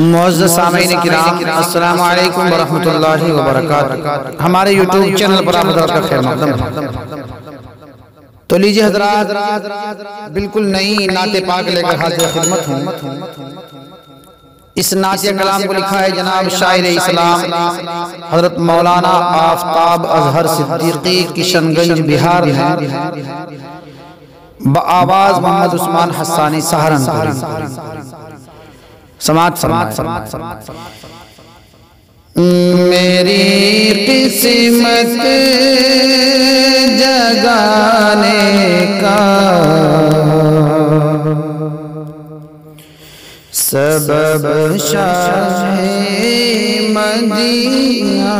معزز سامعین کرام، السلام علیکم ورحمۃ اللہ وبرکاتہ۔ ہمارے یوٹیوب چینل پر آپ حضرات کا خیر مقدم ہے۔ تو لیجئے حضرات، بالکل نئی نعت پاک لے کر حاضر خدمت ہوں۔ اس نعت کلام کو لکھا ہے جناب شاعر اسلام حضرت مولانا آفتاب اظہر صدیقی کشن گنج بہار میں، بآواز محمد عثمان حسانی سہارنپوری۔ سماعت میری قسمت جگانے کا سبب شاہ مدینہ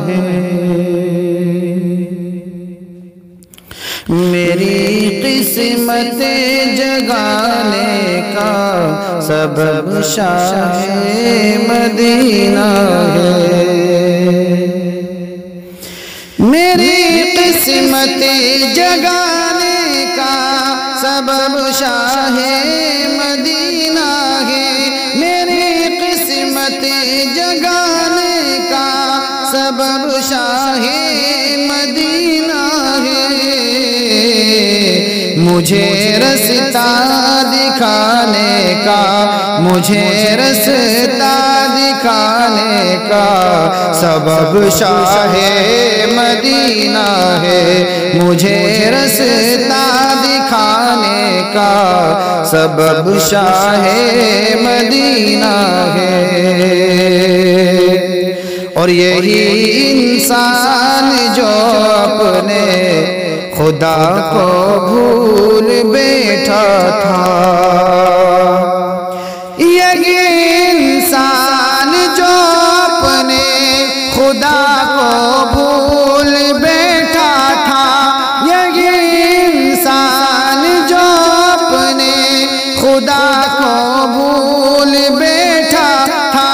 ہے، میری قسمت جگانے کا سبب شاہ مدینہ ہے، میری قسمت جگانے کا سبب شاہ مدینہ ہے، میری قسمت جگانے کا سبب شاہ مدینہ ہے، مجھے رستہ دکھانے کا، مجھے رستہ دکھانے کا سبب شاہ مدینہ ہے، مجھے رستہ دکھانے کا سبب شاہ مدینہ ہے۔ اور یہی انسان جو اپنے خدا کو بھول بیٹھا تھا، یہی انسان جو اپنے خدا کو بھول بیٹھا تھا، یہی انسان جو اپنے خدا کو بھول بیٹھا تھا،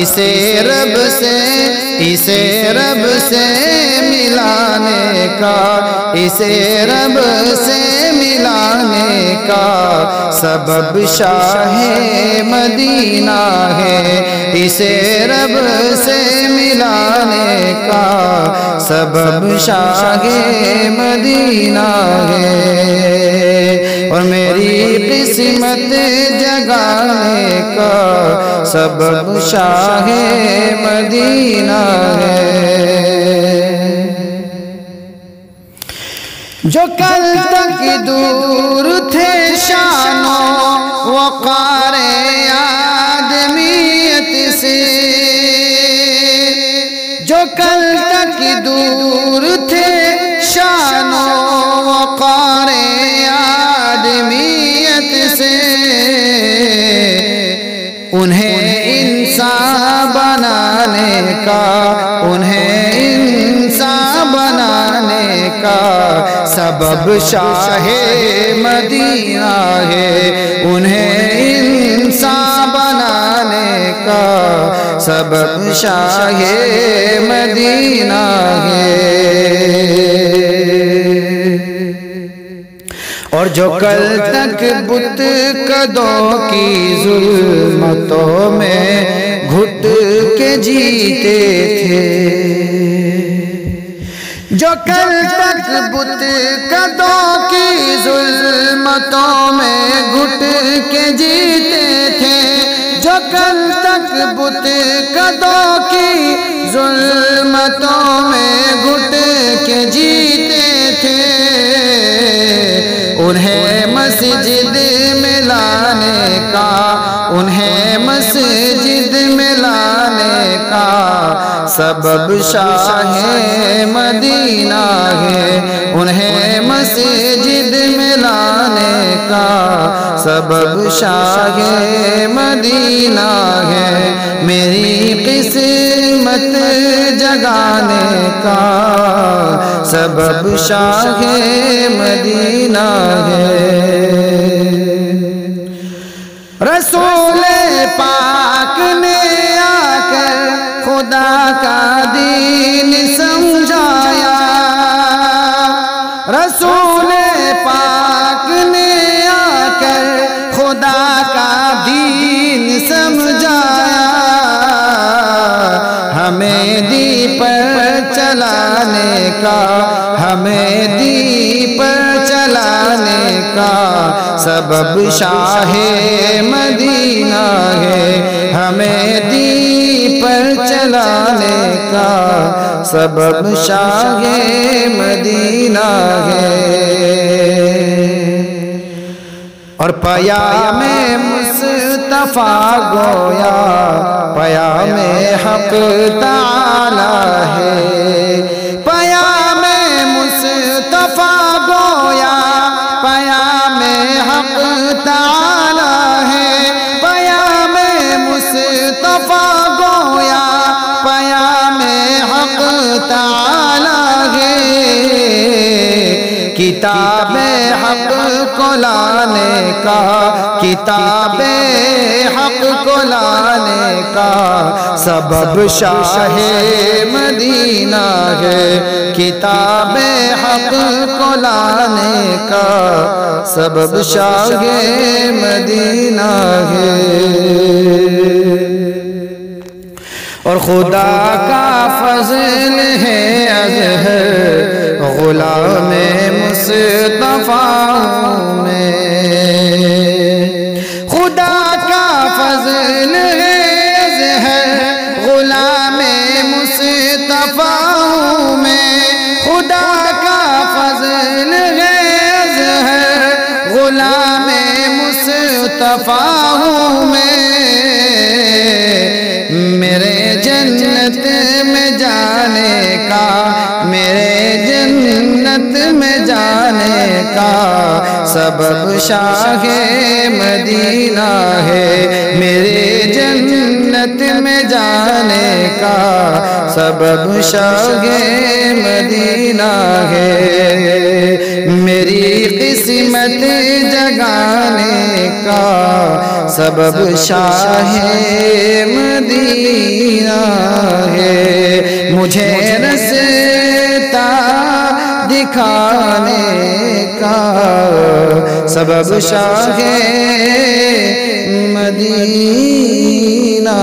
اسے رب سے ملانے کا، اسے رب سے ملانے کا سبب شاہ مدینہ ہے، اسے رب سے ملانے کا سبب شاہ مدینہ ہے، اور میری قسمت جگانے کا سبب شاہ مدینہ ہے۔ جو کل تک دور تھے شان و وقار آدمیت سے، جو کل تک دور تھے شان و وقار آدمیت سے، انہیں انسان بنانے کا، انہیں انسان بنانے کا سبب شاہ مدینہ ہے، انہیں انسان بنانے کا سبب شاہ مدینہ ہے۔ اور جو کل تک بت قدوں کی ظلمتوں میں گھٹ کے جیتے تھے، جو کل تک بت قدوں کی ظلمتوں میں گھٹ کے جیتے تھے، جو کل تک بت قدوں کی ظلمتوں میں گھٹ کے جیتے تھے، انہیں مسجد میں لانے کا، انہیں مسجد میں لانے کا سبب شاہ مدینہ ہے، انہیں مسجد میں لانے کا سبب شاہ مدینہ ہے، میری قسمت جگانے کا سبب شاہ مدینہ ہے۔ رسول پاک نے آ کر خدا کا دین سمجھایا، رسول پاک نے آ کر خدا کا دین کا ہمیں دین پر چلانے کا سبب شاہ مدینہ ہے ہمیں دین پر چلانے کا سبب شاہ مدینہ ہے اور پیام مصطفیٰ گویا پیام حق تعالی ہے پیام مصطفیٰ گویا پیام حق تعالی ہے پیام مصطفیٰ گویا پیام حق تعالی ہے کتاب حق کو لانے کا کتاب حق کو لانے کا سبب شاہ مدینہ ہے کتاب حق کو لانے کا سبب شاہ مدینہ ہے اور خدا کا فضل ہے اظہر غلام مصطفیٰ میں خدا کا فضل ہے اظہر غلام مصطفیٰ میں خدا کا فضل ہے اظہر غلام مصطفیٰ میں میرے جنت میں جانے کا میرے جنت میں جانے کا سبب شاہ مدینہ ہے میرے جنت میں جانے کا سبب شاہ مدینہ ہے میری قسمت جگانے کا سبب شاہ مدینہ ہے مجھے رستہ دکھانے کا سبب شاہ مدینہ